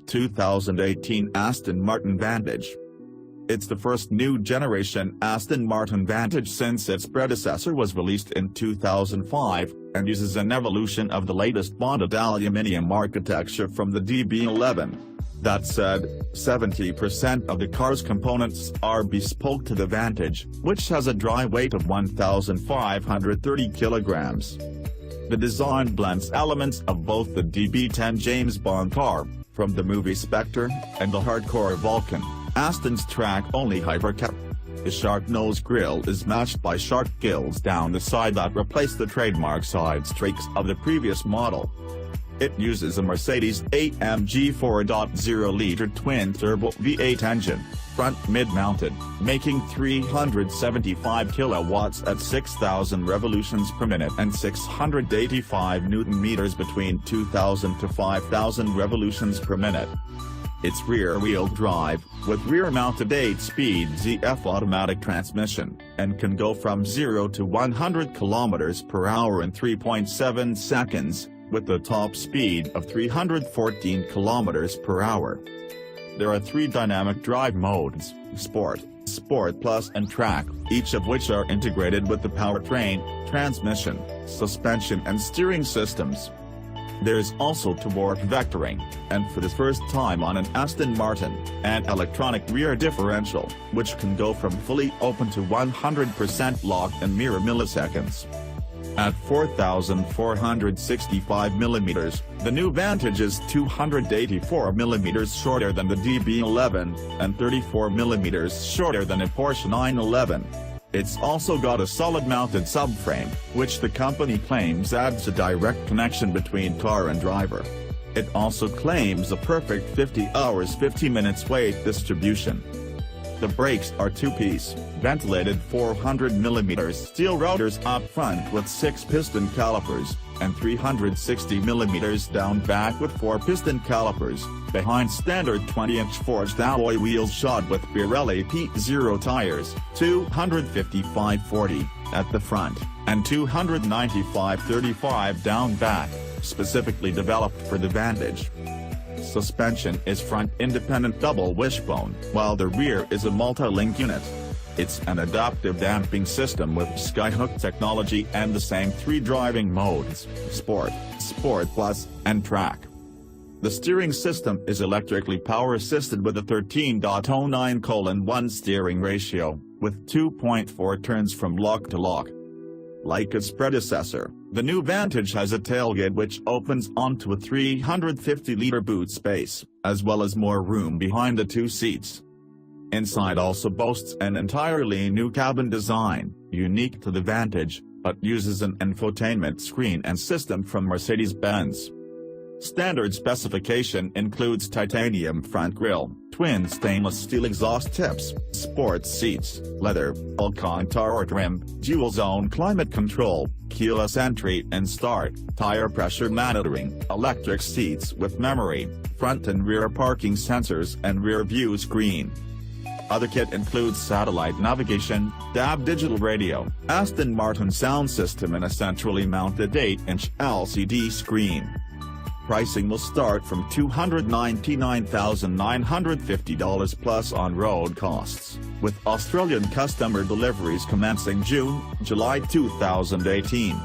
2018 Aston Martin Vantage. It's the first new generation Aston Martin Vantage since its predecessor was released in 2005, and uses an evolution of the latest bonded aluminium architecture from the DB11. That said, 70% of the car's components are bespoke to the Vantage, which has a dry weight of 1,530 kilograms. The design blends elements of both the DB10 James Bond car, from the movie Spectre, and the hardcore Vulcan, Aston's track-only hypercab. The shark nose grille is matched by shark gills down the side that replace the trademark side streaks of the previous model. It uses a Mercedes-AMG 4.0-liter twin-turbo V8 engine, front mid-mounted, making 375 kilowatts at 6,000 revolutions per minute and 685 Newton-meters between 2,000 to 5,000 revolutions per minute. It's rear-wheel drive, with rear-mounted 8-speed ZF automatic transmission, and can go from 0 to 100 km per hour in 3.7 seconds, with a top speed of 314 km per hour. There are 3 dynamic drive modes, Sport, Sport Plus and Track, each of which are integrated with the powertrain, transmission, suspension and steering systems. There's also torque vectoring, and for the first time on an Aston Martin, an electronic rear differential, which can go from fully open to 100% lock in mere milliseconds. At 4,465 mm, the new Vantage is 284 mm shorter than the DB11, and 34 mm shorter than a Porsche 911. It's also got a solid-mounted subframe, which the company claims adds a direct connection between car and driver. It also claims a perfect 50 hours 50 minutes weight distribution. The brakes are 2-piece, ventilated 400mm steel rotors up front with 6-piston calipers, and 360mm down back with 4-piston calipers, behind standard 20-inch forged alloy wheels shod with Pirelli P0 tires, 255/40, at the front, and 295/35 down back, specifically developed for the Vantage. Suspension is front independent double wishbone, while the rear is a multi-link unit. It's an adaptive damping system with Skyhook technology and the same 3 driving modes, Sport, Sport Plus, and Track. The steering system is electrically power-assisted with a 13.09:1 steering ratio, with 2.4 turns from lock to lock. Like its predecessor, the new Vantage has a tailgate which opens onto a 350-liter boot space, as well as more room behind the 2 seats. Inside also boasts an entirely new cabin design, unique to the Vantage, but uses an infotainment screen and system from Mercedes-Benz. Standard specification includes titanium front grille, twin stainless steel exhaust tips, sports seats, leather, Alcantara trim, dual-zone climate control, keyless entry and start, tire pressure monitoring, electric seats with memory, front and rear parking sensors and rear view screen. Other kit includes satellite navigation, DAB digital radio, Aston Martin Sound System and a centrally mounted 8-inch LCD screen. Pricing will start from $299,950 plus on-road costs, with Australian customer deliveries commencing June, July 2018.